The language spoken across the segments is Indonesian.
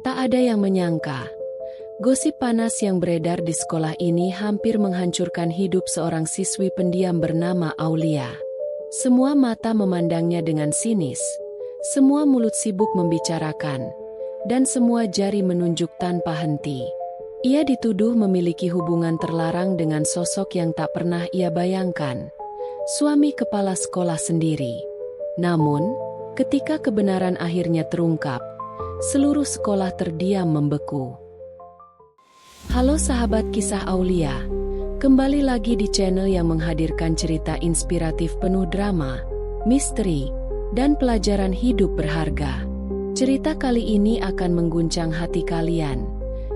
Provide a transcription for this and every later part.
Tak ada yang menyangka, gosip panas yang beredar di sekolah ini hampir menghancurkan hidup seorang siswi pendiam bernama Aulia. Semua mata memandangnya dengan sinis, semua mulut sibuk membicarakan, dan semua jari menunjuk tanpa henti. Ia dituduh memiliki hubungan terlarang dengan sosok yang tak pernah ia bayangkan, suami kepala sekolah sendiri. Namun, ketika kebenaran akhirnya terungkap, seluruh sekolah terdiam membeku. Halo sahabat kisah Aulia, kembali lagi di channel yang menghadirkan cerita inspiratif penuh drama, misteri, dan pelajaran hidup berharga. Cerita kali ini akan mengguncang hati kalian,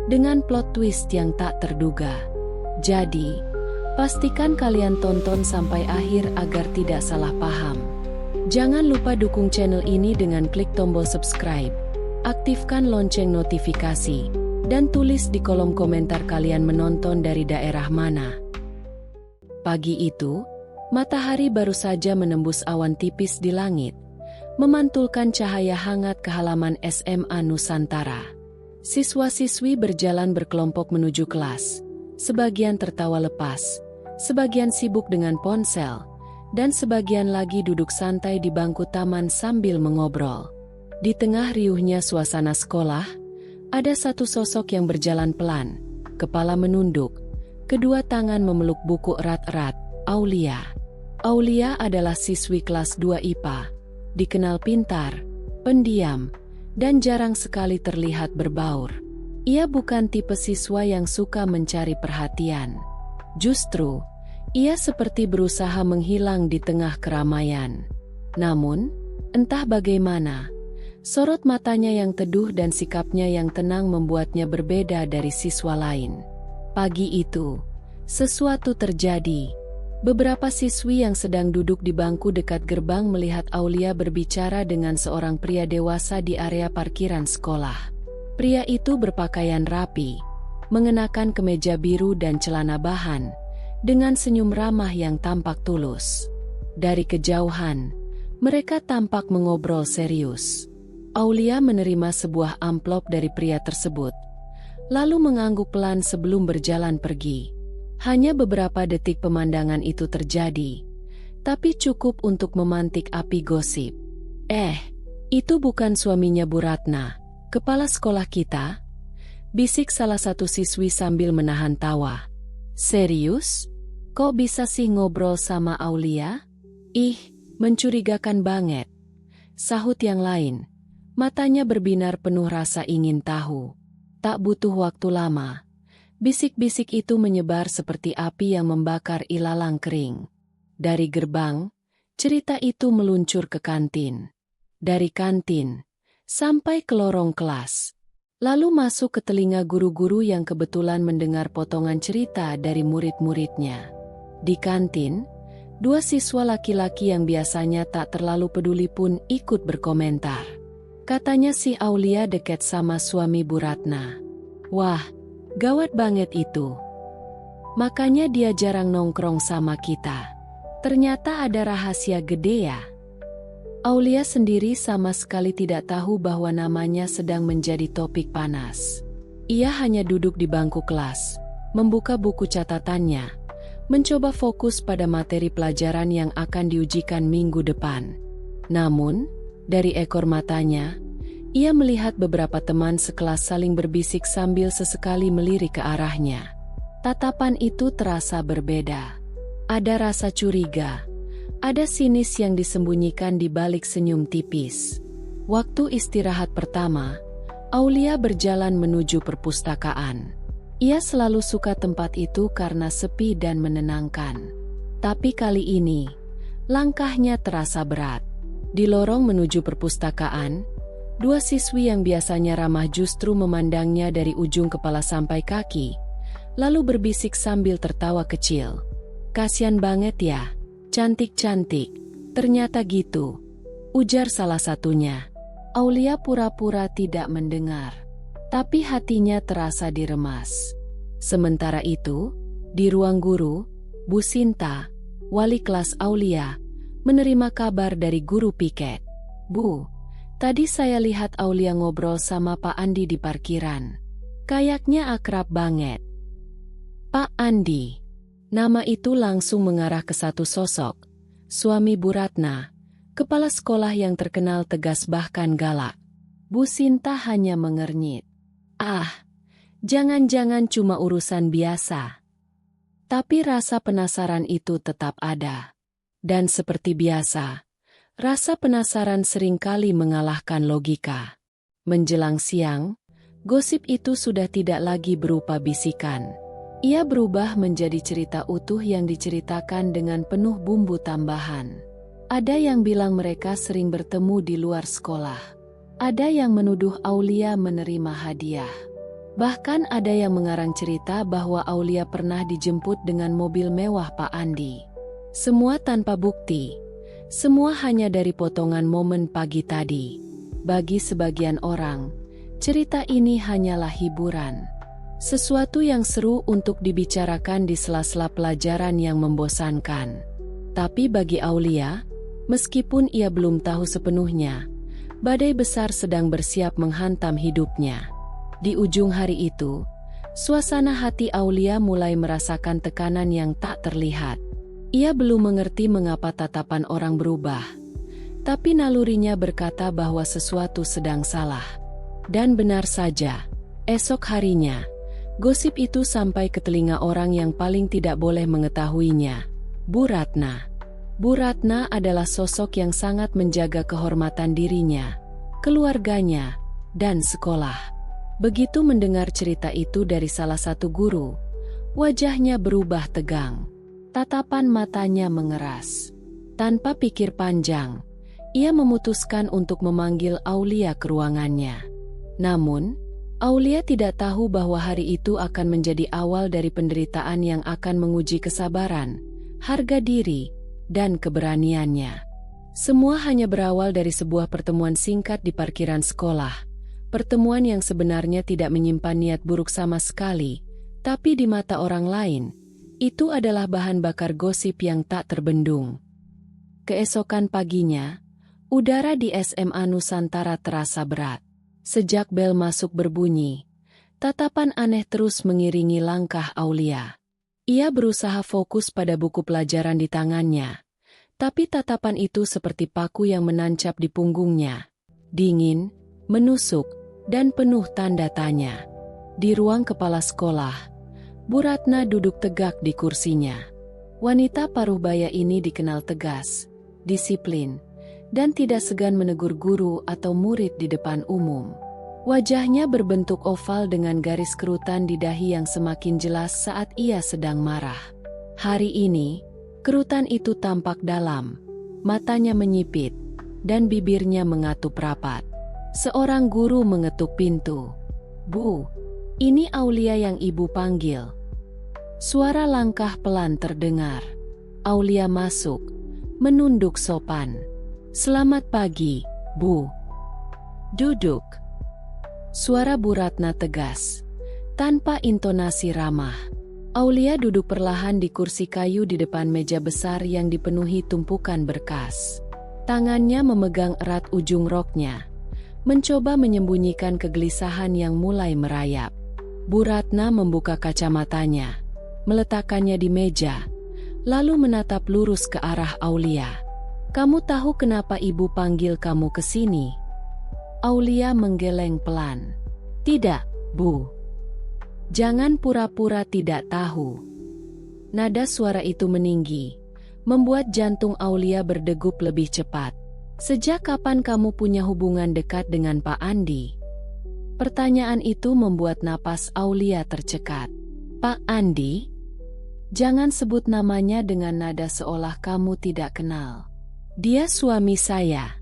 dengan plot twist yang tak terduga. Jadi, pastikan kalian tonton sampai akhir agar tidak salah paham. Jangan lupa dukung channel ini dengan klik tombol subscribe. Aktifkan lonceng notifikasi, dan tulis di kolom komentar kalian menonton dari daerah mana. Pagi itu, matahari baru saja menembus awan tipis di langit, memantulkan cahaya hangat ke halaman SMA Nusantara. Siswa-siswi berjalan berkelompok menuju kelas, sebagian tertawa lepas, sebagian sibuk dengan ponsel, dan sebagian lagi duduk santai di bangku taman sambil mengobrol. Di tengah riuhnya suasana sekolah, ada satu sosok yang berjalan pelan, kepala menunduk, kedua tangan memeluk buku erat-erat, Aulia. Aulia adalah siswi kelas 2 IPA, dikenal pintar, pendiam, dan jarang sekali terlihat berbaur. Ia bukan tipe siswa yang suka mencari perhatian. Justru, ia seperti berusaha menghilang di tengah keramaian. Namun, entah bagaimana, sorot matanya yang teduh dan sikapnya yang tenang membuatnya berbeda dari siswa lain. Pagi itu, sesuatu terjadi. Beberapa siswi yang sedang duduk di bangku dekat gerbang melihat Aulia berbicara dengan seorang pria dewasa di area parkiran sekolah. Pria itu berpakaian rapi, mengenakan kemeja biru dan celana bahan, dengan senyum ramah yang tampak tulus. Dari kejauhan, mereka tampak mengobrol serius. Aulia menerima sebuah amplop dari pria tersebut, lalu mengangguk pelan sebelum berjalan pergi. Hanya beberapa detik pemandangan itu terjadi, tapi cukup untuk memantik api gosip. Itu bukan suaminya Bu Ratna, kepala sekolah kita? Bisik salah satu siswi sambil menahan tawa. Serius? Kok bisa sih ngobrol sama Aulia? Ih, mencurigakan banget, sahut yang lain. Matanya berbinar penuh rasa ingin tahu. Tak butuh waktu lama, bisik-bisik itu menyebar seperti api yang membakar ilalang kering. Dari gerbang, cerita itu meluncur ke kantin. Dari kantin, sampai ke lorong kelas. Lalu masuk ke telinga guru-guru yang kebetulan mendengar potongan cerita dari murid-muridnya. Di kantin, dua siswa laki-laki yang biasanya tak terlalu peduli pun ikut berkomentar. Katanya si Aulia deket sama suami Bu Ratna. Wah, gawat banget itu. Makanya dia jarang nongkrong sama kita. Ternyata ada rahasia gede ya. Aulia sendiri sama sekali tidak tahu bahwa namanya sedang menjadi topik panas. Ia hanya duduk di bangku kelas, membuka buku catatannya, mencoba fokus pada materi pelajaran yang akan diujikan minggu depan. Namun, dari ekor matanya, ia melihat beberapa teman sekelas saling berbisik sambil sesekali melirik ke arahnya. Tatapan itu terasa berbeda. Ada rasa curiga, ada sinis yang disembunyikan di balik senyum tipis. Waktu istirahat pertama, Aulia berjalan menuju perpustakaan. Ia selalu suka tempat itu karena sepi dan menenangkan. Tapi kali ini, langkahnya terasa berat. Di lorong menuju perpustakaan, dua siswi yang biasanya ramah justru memandangnya dari ujung kepala sampai kaki, lalu berbisik sambil tertawa kecil. Kasian banget ya, cantik-cantik, ternyata gitu, ujar salah satunya. Aulia pura-pura tidak mendengar, tapi hatinya terasa diremas. Sementara itu, di ruang guru, Bu Sinta, wali kelas Aulia, menerima kabar dari guru piket. Bu, Tadi saya lihat Aulia ngobrol sama Pak Andi di parkiran. Kayaknya akrab banget. Pak Andi. Nama itu langsung mengarah ke satu sosok. Suami Bu Ratna, kepala sekolah yang terkenal tegas bahkan galak. Bu Sinta hanya mengernyit. Ah, jangan-jangan cuma urusan biasa. Tapi rasa penasaran itu tetap ada. Dan seperti biasa, rasa penasaran seringkali mengalahkan logika. Menjelang siang, gosip itu sudah tidak lagi berupa bisikan. Ia berubah menjadi cerita utuh yang diceritakan dengan penuh bumbu tambahan. Ada yang bilang mereka sering bertemu di luar sekolah. Ada yang menuduh Aulia menerima hadiah. Bahkan ada yang mengarang cerita bahwa Aulia pernah dijemput dengan mobil mewah Pak Andi. Semua tanpa bukti. Semua hanya dari potongan momen pagi tadi. Bagi sebagian orang, cerita ini hanyalah hiburan. Sesuatu yang seru untuk dibicarakan di sela-sela pelajaran yang membosankan. Tapi bagi Aulia, meskipun ia belum tahu sepenuhnya, badai besar sedang bersiap menghantam hidupnya. Di ujung hari itu, suasana hati Aulia mulai merasakan tekanan yang tak terlihat. Ia belum mengerti mengapa tatapan orang berubah. Tapi nalurinya berkata bahwa sesuatu sedang salah. Dan benar saja, esok harinya, gosip itu sampai ke telinga orang yang paling tidak boleh mengetahuinya, Bu Ratna. Bu Ratna adalah sosok yang sangat menjaga kehormatan dirinya, keluarganya, dan sekolah. Begitu mendengar cerita itu dari salah satu guru, wajahnya berubah tegang. Tatapan matanya mengeras. Tanpa pikir panjang, ia memutuskan untuk memanggil Aulia ke ruangannya. Namun, Aulia tidak tahu bahwa hari itu akan menjadi awal dari penderitaan yang akan menguji kesabaran, harga diri, dan keberaniannya. Semua hanya berawal dari sebuah pertemuan singkat di parkiran sekolah. Pertemuan yang sebenarnya tidak menyimpan niat buruk sama sekali, tapi di mata orang lain, itu adalah bahan bakar gosip yang tak terbendung. Keesokan paginya, udara di SMA Nusantara terasa berat. Sejak bel masuk berbunyi, tatapan aneh terus mengiringi langkah Aulia. Ia berusaha fokus pada buku pelajaran di tangannya, tapi tatapan itu seperti paku yang menancap di punggungnya. Dingin, menusuk, dan penuh tanda tanya. Di ruang kepala sekolah, Bu Ratna duduk tegak di kursinya. Wanita paruh baya ini dikenal tegas, disiplin, dan tidak segan menegur guru atau murid di depan umum. Wajahnya berbentuk oval dengan garis kerutan di dahi yang semakin jelas saat ia sedang marah. Hari ini, kerutan itu tampak dalam, matanya menyipit, dan bibirnya mengatup rapat. Seorang guru mengetuk pintu. "Bu, ini Aulia yang ibu panggil." Suara langkah pelan terdengar. Aulia masuk, menunduk sopan. "Selamat pagi, Bu." "Duduk." Suara Bu Ratna tegas, tanpa intonasi ramah. Aulia duduk perlahan di kursi kayu di depan meja besar yang dipenuhi tumpukan berkas. Tangannya memegang erat ujung roknya, mencoba menyembunyikan kegelisahan yang mulai merayap. Bu Ratna membuka kacamatanya, meletakkannya di meja, lalu menatap lurus ke arah Aulia. "Kamu tahu kenapa ibu panggil kamu ke sini?" Aulia menggeleng pelan. "Tidak, Bu." "Jangan pura-pura tidak tahu." Nada suara itu meninggi, membuat jantung Aulia berdegup lebih cepat. "Sejak kapan kamu punya hubungan dekat dengan Pak Andi?" Pertanyaan itu membuat napas Aulia tercekat. "Pak Andi? Jangan sebut namanya dengan nada seolah kamu tidak kenal. Dia suami saya."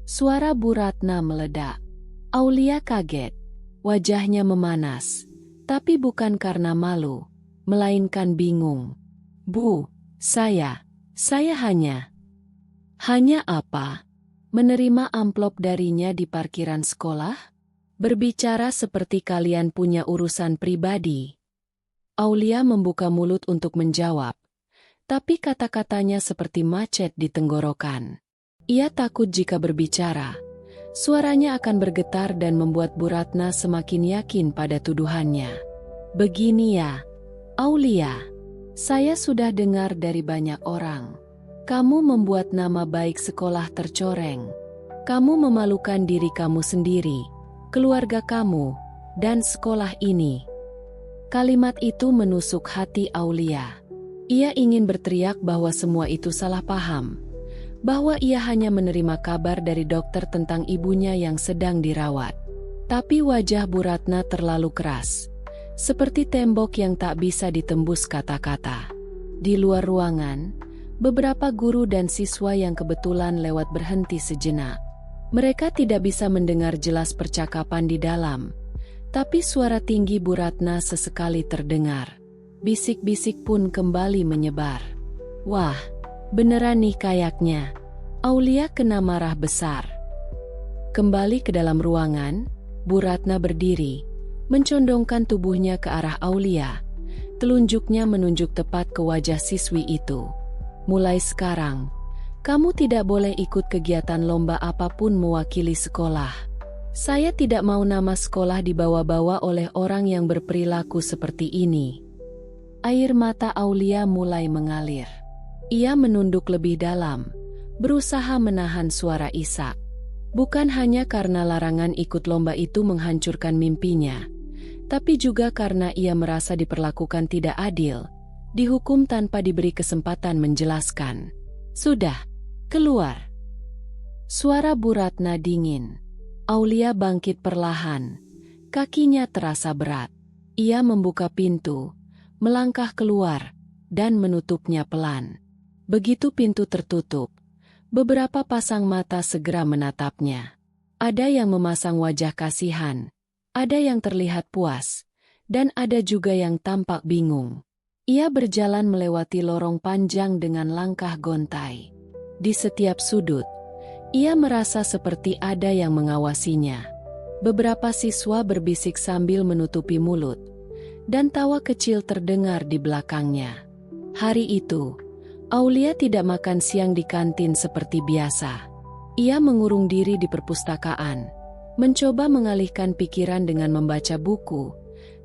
Suara Bu Ratna meledak. Aulia kaget. Wajahnya memanas. Tapi bukan karena malu, melainkan bingung. "Bu, saya hanya..." "Hanya apa?" "Menerima amplop darinya di parkiran sekolah? Berbicara seperti kalian punya urusan pribadi." Aulia membuka mulut untuk menjawab, tapi kata-katanya seperti macet di tenggorokan. Ia takut jika berbicara, Suaranya akan bergetar dan membuat Bu Ratna semakin yakin pada tuduhannya. Begini ya, Aulia. Saya sudah dengar dari banyak orang. Kamu membuat nama baik sekolah tercoreng. Kamu memalukan diri kamu sendiri, keluarga kamu, dan sekolah ini. Kalimat itu menusuk hati Aulia. Ia ingin berteriak bahwa semua itu salah paham. Bahwa ia hanya menerima kabar dari dokter tentang ibunya yang sedang dirawat. Tapi wajah Bu Ratna terlalu keras. Seperti tembok yang tak bisa ditembus kata-kata. Di luar ruangan, beberapa guru dan siswa yang kebetulan lewat berhenti sejenak. Mereka tidak bisa mendengar jelas percakapan di dalam. Tapi suara tinggi Bu Ratna sesekali terdengar. Bisik-bisik pun kembali menyebar. Wah, beneran nih kayaknya. Aulia kena marah besar. Kembali ke dalam ruangan, Bu Ratna berdiri, mencondongkan tubuhnya ke arah Aulia. Telunjuknya menunjuk tepat ke wajah siswi itu. Mulai sekarang, kamu tidak boleh ikut kegiatan lomba apapun mewakili sekolah. Saya tidak mau nama sekolah dibawa-bawa oleh orang yang berperilaku seperti ini. Air mata Aulia mulai mengalir. Ia menunduk lebih dalam, berusaha menahan suara isak. Bukan hanya karena larangan ikut lomba itu menghancurkan mimpinya, tapi juga karena ia merasa diperlakukan tidak adil, dihukum tanpa diberi kesempatan menjelaskan. Sudah, keluar. Suara Bu Ratna dingin. Aulia bangkit perlahan. Kakinya terasa berat. Ia membuka pintu, melangkah keluar, dan menutupnya pelan. Begitu pintu tertutup, beberapa pasang mata segera menatapnya. Ada yang memasang wajah kasihan, ada yang terlihat puas, dan ada juga yang tampak bingung. Ia berjalan melewati lorong panjang dengan langkah gontai. Di setiap sudut, ia merasa seperti ada yang mengawasinya. Beberapa siswa berbisik sambil menutupi mulut, dan tawa kecil terdengar di belakangnya. Hari itu, Aulia tidak makan siang di kantin seperti biasa. Ia mengurung diri di perpustakaan, mencoba mengalihkan pikiran dengan membaca buku,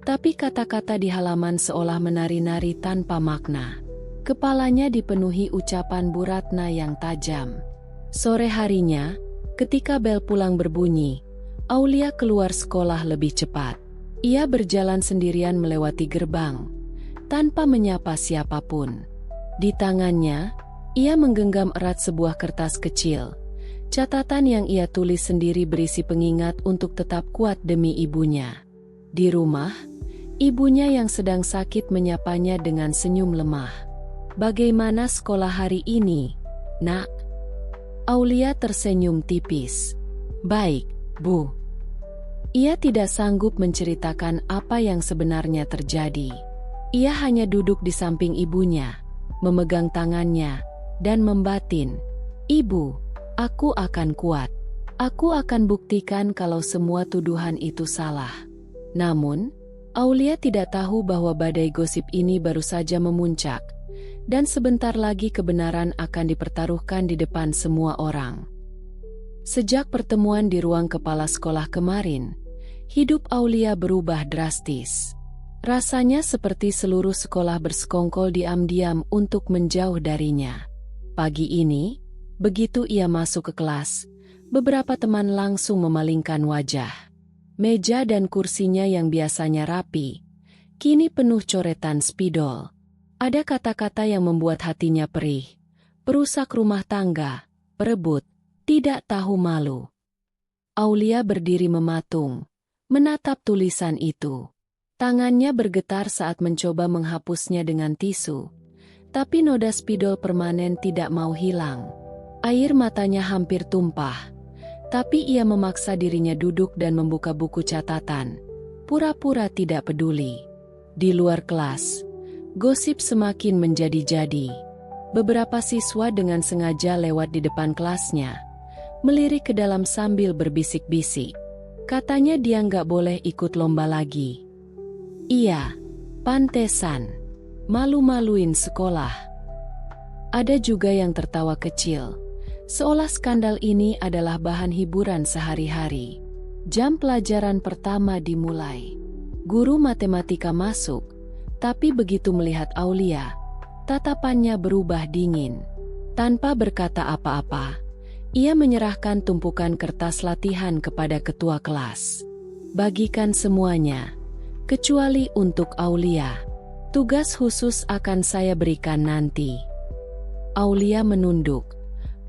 tapi kata-kata di halaman seolah menari-nari tanpa makna. Kepalanya dipenuhi ucapan Bu Ratna yang tajam. Sore harinya, ketika bel pulang berbunyi, Aulia keluar sekolah lebih cepat. Ia berjalan sendirian melewati gerbang, tanpa menyapa siapapun. Di tangannya, ia menggenggam erat sebuah kertas kecil. Catatan yang ia tulis sendiri berisi pengingat untuk tetap kuat demi ibunya. Di rumah, ibunya yang sedang sakit menyapanya dengan senyum lemah. Bagaimana sekolah hari ini, Nak? Aulia tersenyum tipis. Baik, Bu. Ia tidak sanggup menceritakan apa yang sebenarnya terjadi. Ia hanya duduk di samping ibunya, memegang tangannya, dan membatin, "Ibu, aku akan kuat. Aku akan buktikan kalau semua tuduhan itu salah." Namun, Aulia tidak tahu bahwa badai gosip ini baru saja memuncak, dan sebentar lagi kebenaran akan dipertaruhkan di depan semua orang. Sejak pertemuan di ruang kepala sekolah kemarin, hidup Aulia berubah drastis. Rasanya seperti seluruh sekolah bersekongkol diam-diam untuk menjauh darinya. Pagi ini, begitu ia masuk ke kelas, beberapa teman langsung memalingkan wajah. Meja dan kursinya yang biasanya rapi, kini penuh coretan spidol. Ada kata-kata yang membuat hatinya perih. Perusak rumah tangga, perebut, tidak tahu malu. Aulia berdiri mematung, menatap tulisan itu. Tangannya bergetar saat mencoba menghapusnya dengan tisu. Tapi noda spidol permanen tidak mau hilang. Air matanya hampir tumpah. Tapi ia memaksa dirinya duduk dan membuka buku catatan. Pura-pura tidak peduli. Di luar kelas, gosip semakin menjadi-jadi. Beberapa siswa dengan sengaja lewat di depan kelasnya, melirik ke dalam sambil berbisik-bisik. Katanya dia nggak boleh ikut lomba lagi. Iya, pantesan. Malu-maluin sekolah. Ada juga yang tertawa kecil, Seolah skandal ini adalah bahan hiburan sehari-hari. Jam pelajaran pertama dimulai. Guru matematika masuk, tapi begitu melihat Aulia, tatapannya berubah dingin. Tanpa berkata apa-apa, ia menyerahkan tumpukan kertas latihan kepada ketua kelas. Bagikan semuanya, kecuali untuk Aulia. Tugas khusus akan saya berikan nanti. Aulia menunduk,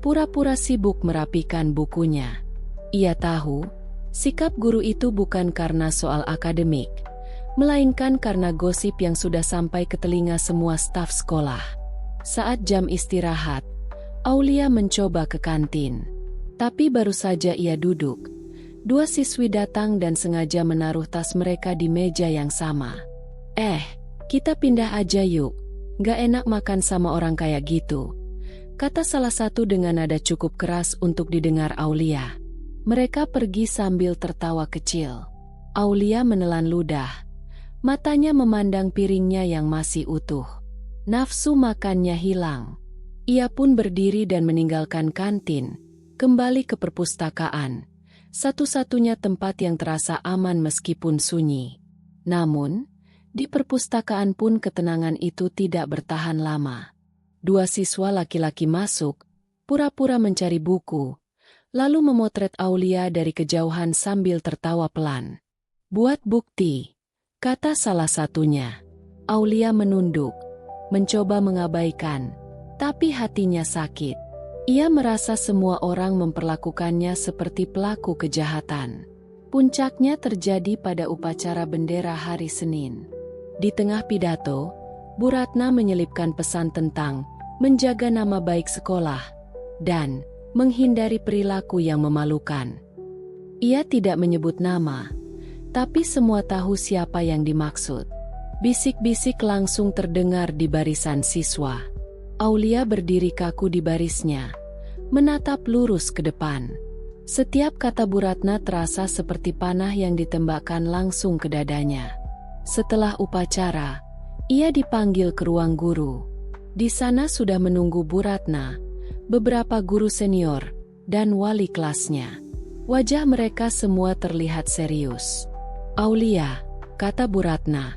pura-pura sibuk merapikan bukunya. Ia tahu, sikap guru itu bukan karena soal akademik, melainkan karena gosip yang sudah sampai ke telinga semua staf sekolah. Saat jam istirahat, Aulia mencoba ke kantin. Tapi baru saja ia duduk, dua siswi datang dan sengaja menaruh tas mereka di meja yang sama. Kita pindah aja yuk, gak enak makan sama orang kayak gitu, kata salah satu dengan nada cukup keras untuk didengar Aulia. Mereka pergi sambil tertawa kecil. Aulia menelan ludah. Matanya memandang piringnya yang masih utuh. Nafsu makannya hilang. Ia pun berdiri dan meninggalkan kantin, kembali ke perpustakaan, satu-satunya tempat yang terasa aman meskipun sunyi. Namun, di perpustakaan pun ketenangan itu tidak bertahan lama. Dua siswa laki-laki masuk, pura-pura mencari buku, lalu memotret Aulia dari kejauhan sambil tertawa pelan. "Buat bukti," kata salah satunya. Aulia menunduk, mencoba mengabaikan, tapi hatinya sakit. Ia merasa semua orang memperlakukannya seperti pelaku kejahatan. Puncaknya terjadi pada upacara bendera hari Senin. Di tengah pidato, Bu Ratna menyelipkan pesan tentang menjaga nama baik sekolah dan menghindari perilaku yang memalukan. Ia tidak menyebut nama, tapi semua tahu siapa yang dimaksud. Bisik-bisik langsung terdengar di barisan siswa. Aulia berdiri kaku di barisnya, menatap lurus ke depan. Setiap kata Bu Ratna terasa seperti panah yang ditembakkan langsung ke dadanya. Setelah upacara, ia dipanggil ke ruang guru. Di sana sudah menunggu Bu Ratna, beberapa guru senior, dan wali kelasnya. Wajah mereka semua terlihat serius. "Aulia," kata Bu Ratna,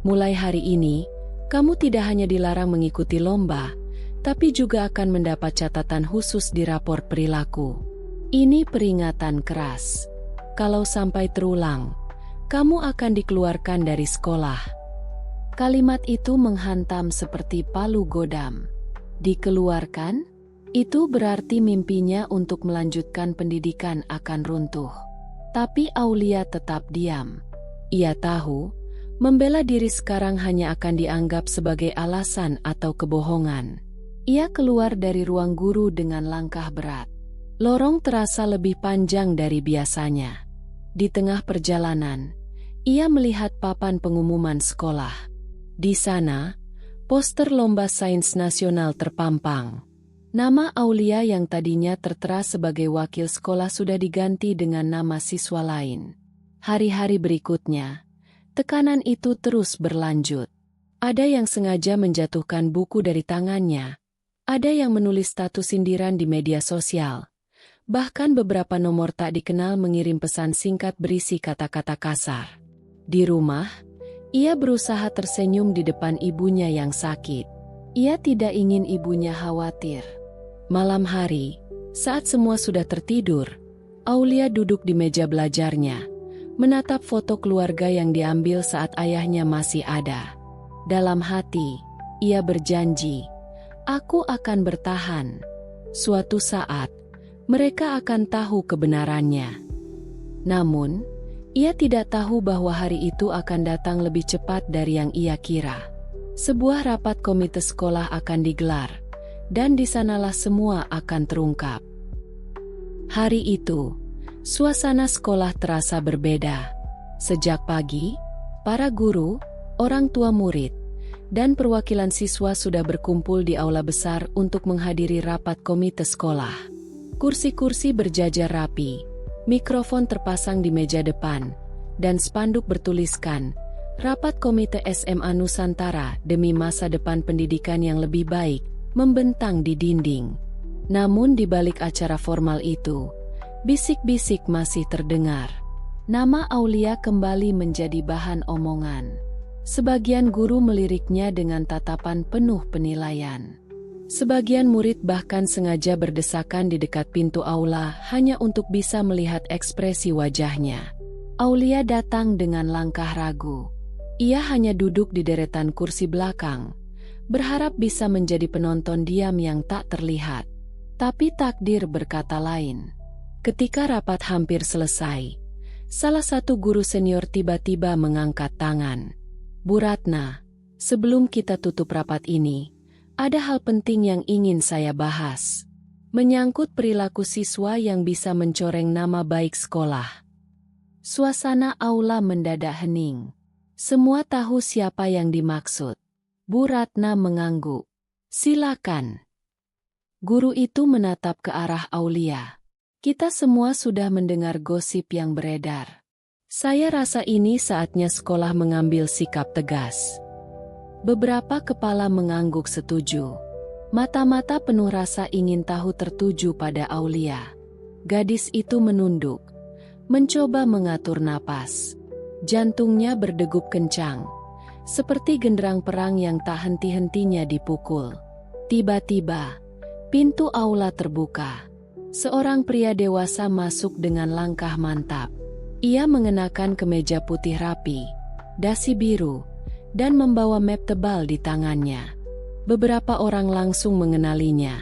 "mulai hari ini, kamu tidak hanya dilarang mengikuti lomba, tapi juga akan mendapat catatan khusus di rapor perilaku. Ini peringatan keras. Kalau sampai terulang, kamu akan dikeluarkan dari sekolah." Kalimat itu menghantam seperti palu godam. Dikeluarkan? Itu berarti mimpinya untuk melanjutkan pendidikan akan runtuh. Tapi Aulia tetap diam. Ia tahu, membela diri sekarang hanya akan dianggap sebagai alasan atau kebohongan. Ia keluar dari ruang guru dengan langkah berat. Lorong terasa lebih panjang dari biasanya. Di tengah perjalanan, ia melihat papan pengumuman sekolah. Di sana, poster lomba sains nasional terpampang. Nama Aulia yang tadinya tertera sebagai wakil sekolah sudah diganti dengan nama siswa lain. Hari-hari berikutnya, tekanan itu terus berlanjut. Ada yang sengaja menjatuhkan buku dari tangannya. Ada yang menulis status sindiran di media sosial. Bahkan beberapa nomor tak dikenal mengirim pesan singkat berisi kata-kata kasar. Di rumah, ia berusaha tersenyum di depan ibunya yang sakit. Ia tidak ingin ibunya khawatir. Malam hari, saat semua sudah tertidur, Aulia duduk di meja belajarnya, menatap foto keluarga yang diambil saat ayahnya masih ada. Dalam hati, ia berjanji, "Aku akan bertahan. Suatu saat, mereka akan tahu kebenarannya." Namun, ia tidak tahu bahwa hari itu akan datang lebih cepat dari yang ia kira. Sebuah rapat komite sekolah akan digelar, dan di sanalah semua akan terungkap. Hari itu, suasana sekolah terasa berbeda. Sejak pagi, para guru, orang tua murid, dan perwakilan siswa sudah berkumpul di aula besar untuk menghadiri rapat komite sekolah. Kursi-kursi berjajar rapi, mikrofon terpasang di meja depan, dan spanduk bertuliskan, "Rapat Komite SMA Nusantara demi masa depan pendidikan yang lebih baik," membentang di dinding. Namun di balik acara formal itu, bisik-bisik masih terdengar. Nama Aulia kembali menjadi bahan omongan. Sebagian guru meliriknya dengan tatapan penuh penilaian. Sebagian murid bahkan sengaja berdesakan di dekat pintu aula hanya untuk bisa melihat ekspresi wajahnya. Aulia datang dengan langkah ragu. Ia hanya duduk di deretan kursi belakang, berharap bisa menjadi penonton diam yang tak terlihat. Tapi takdir berkata lain. Ketika rapat hampir selesai, salah satu guru senior tiba-tiba mengangkat tangan. Bu Ratna, sebelum kita tutup rapat ini, ada hal penting yang ingin saya bahas. Menyangkut perilaku siswa yang bisa mencoreng nama baik sekolah. Suasana aula mendadak hening. Semua tahu siapa yang dimaksud. Bu Ratna mengangguk. Silakan. Guru itu menatap ke arah Aulia. Kita semua sudah mendengar gosip yang beredar. Saya rasa ini saatnya sekolah mengambil sikap tegas. Beberapa kepala mengangguk setuju. Mata-mata penuh rasa ingin tahu tertuju pada Aulia. Gadis itu menunduk, mencoba mengatur napas. Jantungnya berdegup kencang, seperti genderang perang yang tak henti-hentinya dipukul. Tiba-tiba, pintu aula terbuka. Seorang pria dewasa masuk dengan langkah mantap. Ia mengenakan kemeja putih rapi, dasi biru, dan membawa map tebal di tangannya. Beberapa orang langsung mengenalinya.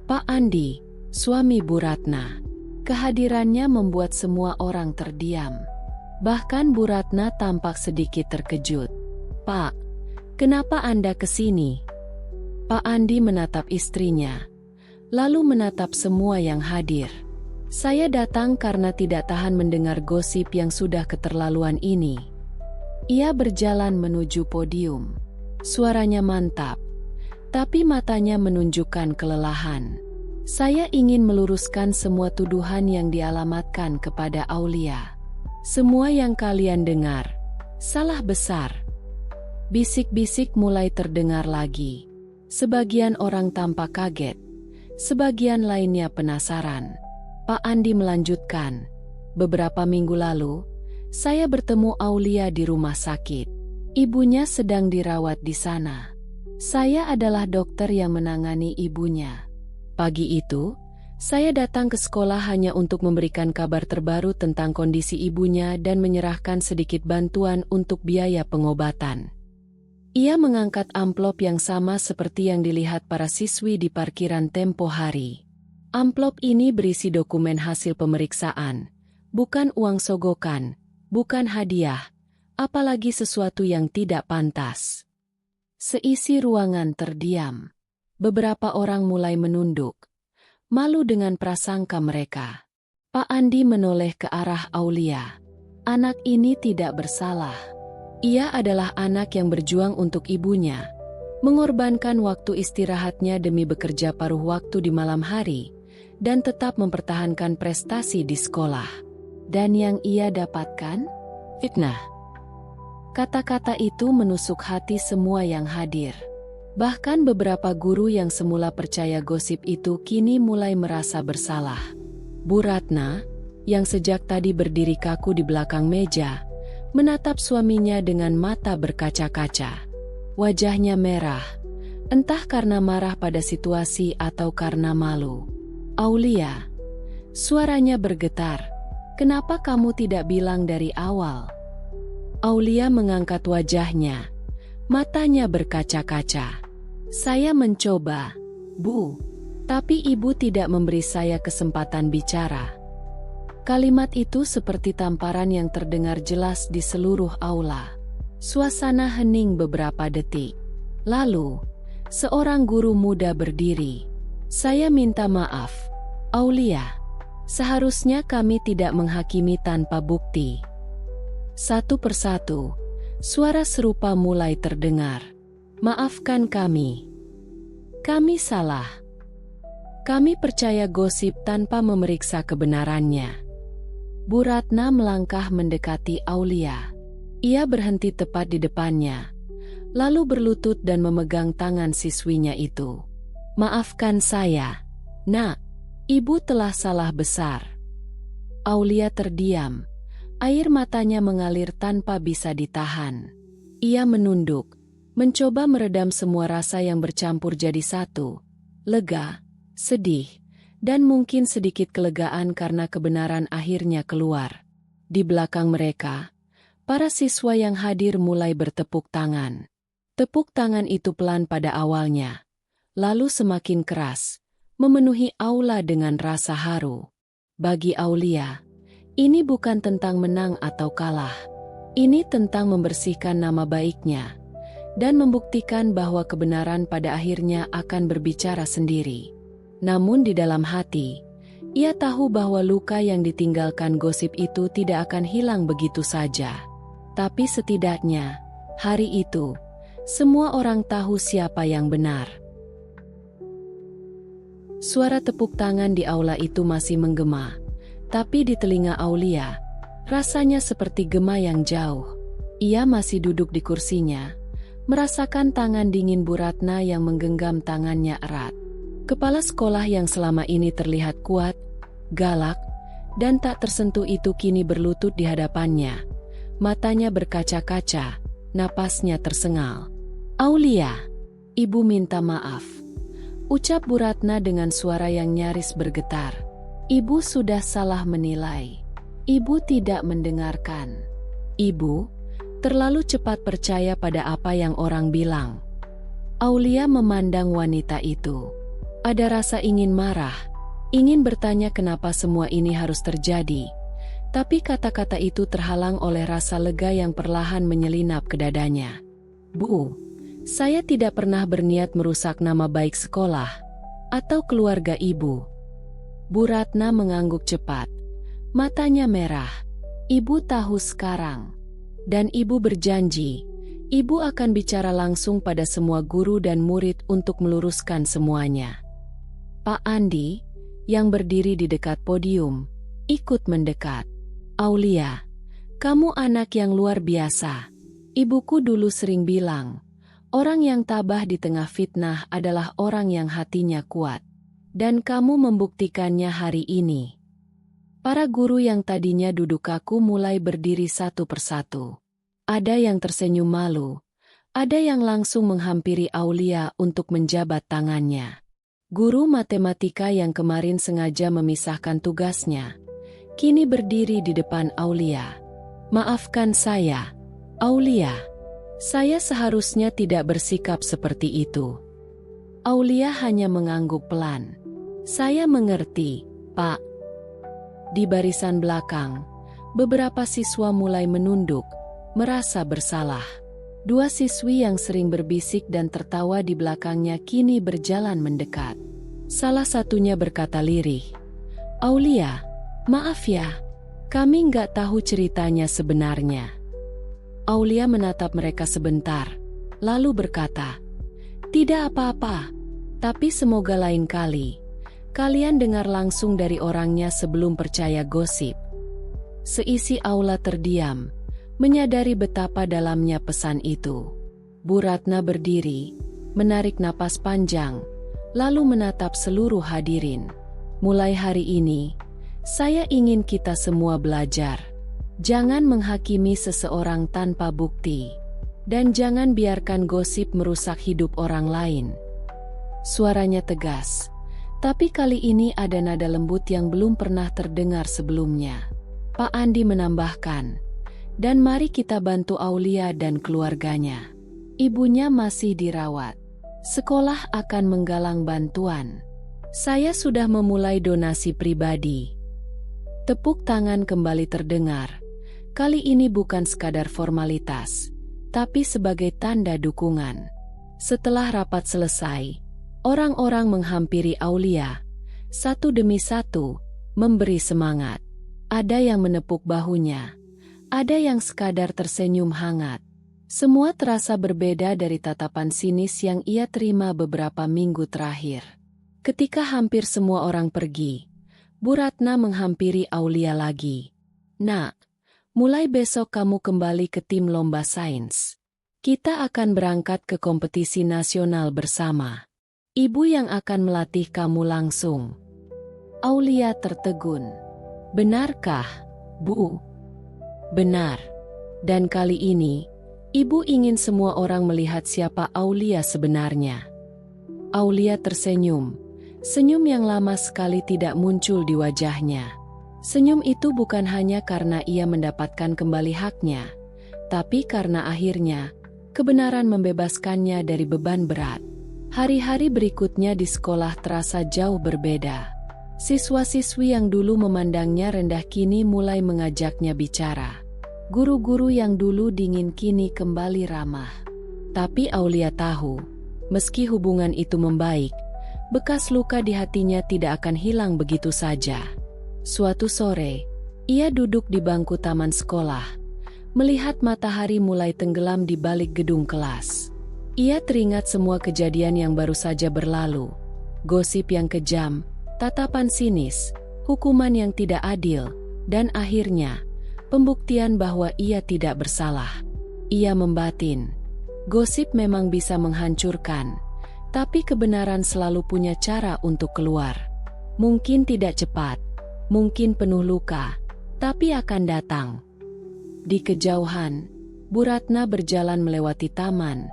Pak Andi, suami Bu Ratna. Kehadirannya membuat semua orang terdiam. Bahkan Bu Ratna tampak sedikit terkejut. Pak, kenapa Anda kesini? Pak Andi menatap istrinya, lalu menatap semua yang hadir. Saya datang karena tidak tahan mendengar gosip yang sudah keterlaluan ini. Ia berjalan menuju podium. Suaranya mantap, tapi matanya menunjukkan kelelahan. Saya ingin meluruskan semua tuduhan yang dialamatkan kepada Aulia. Semua yang kalian dengar, salah besar. Bisik-bisik mulai terdengar lagi. Sebagian orang tampak kaget. Sebagian lainnya penasaran. Pak Andi melanjutkan, beberapa minggu lalu, saya bertemu Aulia di rumah sakit. Ibunya sedang dirawat di sana. Saya adalah dokter yang menangani ibunya. Pagi itu, saya datang ke sekolah hanya untuk memberikan kabar terbaru tentang kondisi ibunya dan menyerahkan sedikit bantuan untuk biaya pengobatan. Ia mengangkat amplop yang sama seperti yang dilihat para siswi di parkiran tempo hari. Amplop ini berisi dokumen hasil pemeriksaan, bukan uang sogokan, bukan hadiah, apalagi sesuatu yang tidak pantas. Seisi ruangan terdiam. Beberapa orang mulai menunduk, malu dengan prasangka mereka. Pak Andi menoleh ke arah Aulia. Anak ini tidak bersalah. Ia adalah anak yang berjuang untuk ibunya, mengorbankan waktu istirahatnya demi bekerja paruh waktu di malam hari, dan tetap mempertahankan prestasi di sekolah. Dan yang ia dapatkan? Fitnah. Kata-kata itu menusuk hati semua yang hadir. Bahkan beberapa guru yang semula percaya gosip itu kini mulai merasa bersalah. Bu Ratna, yang sejak tadi berdiri kaku di belakang meja, menatap suaminya dengan mata berkaca-kaca. Wajahnya merah, entah karena marah pada situasi atau karena malu. Aulia, suaranya bergetar. Kenapa kamu tidak bilang dari awal? Aulia mengangkat wajahnya, matanya berkaca-kaca. Saya mencoba, Bu, tapi ibu tidak memberi saya kesempatan bicara. Kalimat itu seperti tamparan yang terdengar jelas di seluruh aula. Suasana hening beberapa detik. Lalu, seorang guru muda berdiri. Saya minta maaf, Aulia. Seharusnya kami tidak menghakimi tanpa bukti. Satu persatu, suara serupa mulai terdengar. Maafkan kami. Kami salah. Kami percaya gosip tanpa memeriksa kebenarannya. Bu Ratna melangkah mendekati Aulia. Ia berhenti tepat di depannya, lalu berlutut dan memegang tangan siswinya itu. Maafkan saya. "Nak, ibu telah salah besar." Aulia terdiam. Air matanya mengalir tanpa bisa ditahan. Ia menunduk, mencoba meredam semua rasa yang bercampur jadi satu. Lega, sedih, dan mungkin sedikit kelegaan karena kebenaran akhirnya keluar. Di belakang mereka, para siswa yang hadir mulai bertepuk tangan. Tepuk tangan itu pelan pada awalnya, lalu semakin keras, memenuhi aula dengan rasa haru. Bagi Aulia, ini bukan tentang menang atau kalah. Ini tentang membersihkan nama baiknya dan membuktikan bahwa kebenaran pada akhirnya akan berbicara sendiri. Namun di dalam hati, ia tahu bahwa luka yang ditinggalkan gosip itu tidak akan hilang begitu saja. Tapi setidaknya, hari itu, semua orang tahu siapa yang benar. Suara tepuk tangan di aula itu masih menggema, tapi di telinga Aulia, rasanya seperti gema yang jauh. Ia masih duduk di kursinya, merasakan tangan dingin Bu Ratna yang menggenggam tangannya erat. Kepala sekolah yang selama ini terlihat kuat, galak, dan tak tersentuh itu kini berlutut di hadapannya. Matanya berkaca-kaca, napasnya tersengal. "Aulia, ibu minta maaf," ucap Bu Ratna dengan suara yang nyaris bergetar. "Ibu sudah salah menilai. Ibu tidak mendengarkan. Ibu terlalu cepat percaya pada apa yang orang bilang." Aulia memandang wanita itu. Ada rasa ingin marah, ingin bertanya kenapa semua ini harus terjadi. Tapi kata-kata itu terhalang oleh rasa lega yang perlahan menyelinap ke dadanya. "Bu, saya tidak pernah berniat merusak nama baik sekolah atau keluarga ibu." Bu Ratna mengangguk cepat. Matanya merah. "Ibu tahu sekarang. Dan ibu berjanji, ibu akan bicara langsung pada semua guru dan murid untuk meluruskan semuanya." Pak Andi, yang berdiri di dekat podium, ikut mendekat. "Aulia, kamu anak yang luar biasa. Ibuku dulu sering bilang, orang yang tabah di tengah fitnah adalah orang yang hatinya kuat. Dan kamu membuktikannya hari ini." Para guru yang tadinya duduk kaku mulai berdiri satu persatu. Ada yang tersenyum malu, ada yang langsung menghampiri Aulia untuk menjabat tangannya. Guru matematika yang kemarin sengaja memisahkan tugasnya, kini berdiri di depan Aulia. "Maafkan saya, Aulia. Saya seharusnya tidak bersikap seperti itu." Aulia hanya mengangguk pelan. "Saya mengerti, Pak." Di barisan belakang, beberapa siswa mulai menunduk, merasa bersalah. Dua siswi yang sering berbisik dan tertawa di belakangnya kini berjalan mendekat. Salah satunya berkata lirih, "Aulia, maaf ya, kami nggak tahu ceritanya sebenarnya." Aulia menatap mereka sebentar, lalu berkata, "Tidak apa-apa, tapi semoga lain kali kalian dengar langsung dari orangnya sebelum percaya gosip." Seisi aula terdiam, menyadari betapa dalamnya pesan itu. Bu Ratna berdiri, menarik napas panjang, lalu menatap seluruh hadirin. "Mulai hari ini, saya ingin kita semua belajar. Jangan menghakimi seseorang tanpa bukti. Dan jangan biarkan gosip merusak hidup orang lain." Suaranya tegas, tapi kali ini ada nada lembut yang belum pernah terdengar sebelumnya. Pak Andi menambahkan, "Dan mari kita bantu Aulia dan keluarganya. Ibunya masih dirawat. Sekolah akan menggalang bantuan. Saya sudah memulai donasi pribadi." Tepuk tangan kembali terdengar. Kali ini bukan sekadar formalitas, tapi sebagai tanda dukungan. Setelah rapat selesai, orang-orang menghampiri Aulia, satu demi satu, memberi semangat. Ada yang menepuk bahunya, ada yang sekadar tersenyum hangat. Semua terasa berbeda dari tatapan sinis yang ia terima beberapa minggu terakhir. Ketika hampir semua orang pergi, Bu Ratna menghampiri Aulia lagi. "Nak, mulai besok kamu kembali ke tim lomba sains. Kita akan berangkat ke kompetisi nasional bersama. Ibu yang akan melatih kamu langsung. Aulia tertegun. Benarkah, Bu? Benar. Dan kali ini, Ibu ingin semua orang melihat siapa Aulia sebenarnya. Aulia tersenyum. Senyum yang lama sekali tidak muncul di wajahnya. Senyum itu bukan hanya karena ia mendapatkan kembali haknya, tapi karena akhirnya, kebenaran membebaskannya dari beban berat. Hari-hari berikutnya di sekolah terasa jauh berbeda. Siswa-siswi yang dulu memandangnya rendah kini mulai mengajaknya bicara. Guru-guru yang dulu dingin kini kembali ramah. Tapi Aulia tahu, meski hubungan itu membaik, bekas luka di hatinya tidak akan hilang begitu saja. Suatu sore, ia duduk di bangku taman sekolah, melihat matahari mulai tenggelam di balik gedung kelas. Ia teringat semua kejadian yang baru saja berlalu, gosip yang kejam, tatapan sinis, hukuman yang tidak adil, dan akhirnya, pembuktian bahwa ia tidak bersalah. Ia membatin, gosip memang bisa menghancurkan, tapi kebenaran selalu punya cara untuk keluar. Mungkin tidak cepat, mungkin penuh luka, tapi akan datang. Di kejauhan, Bu Ratna berjalan melewati taman,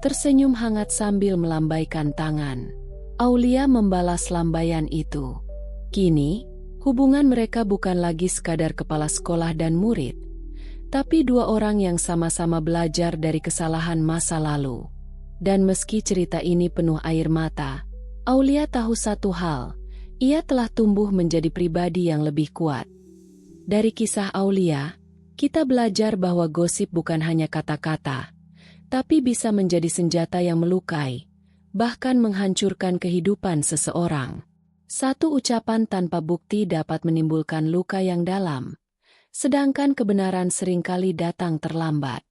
tersenyum hangat sambil melambaikan tangan. Aulia membalas lambaian itu. Kini, hubungan mereka bukan lagi sekadar kepala sekolah dan murid, tapi dua orang yang sama-sama belajar dari kesalahan masa lalu. Dan meski cerita ini penuh air mata, Aulia tahu satu hal, ia telah tumbuh menjadi pribadi yang lebih kuat. Dari kisah Aulia, kita belajar bahwa gosip bukan hanya kata-kata, tapi bisa menjadi senjata yang melukai, bahkan menghancurkan kehidupan seseorang. Satu ucapan tanpa bukti dapat menimbulkan luka yang dalam, sedangkan kebenaran seringkali datang terlambat.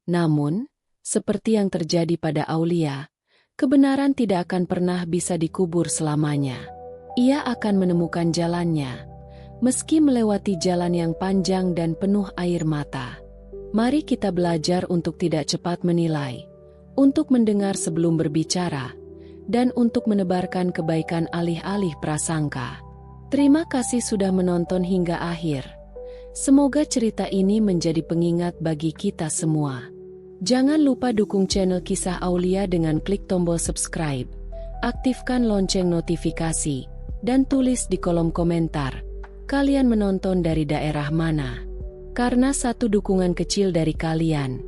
Namun, seperti yang terjadi pada Aulia, kebenaran tidak akan pernah bisa dikubur selamanya. Ia akan menemukan jalannya, meski melewati jalan yang panjang dan penuh air mata. Mari kita belajar untuk tidak cepat menilai, untuk mendengar sebelum berbicara, dan untuk menebarkan kebaikan alih-alih prasangka. Terima kasih sudah menonton hingga akhir. Semoga cerita ini menjadi pengingat bagi kita semua. Jangan lupa dukung channel Kisah Aulia dengan klik tombol subscribe, aktifkan lonceng notifikasi, dan tulis di kolom komentar, kalian menonton dari daerah mana. Karena satu dukungan kecil dari kalian,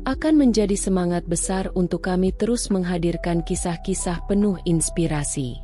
akan menjadi semangat besar untuk kami terus menghadirkan kisah-kisah penuh inspirasi.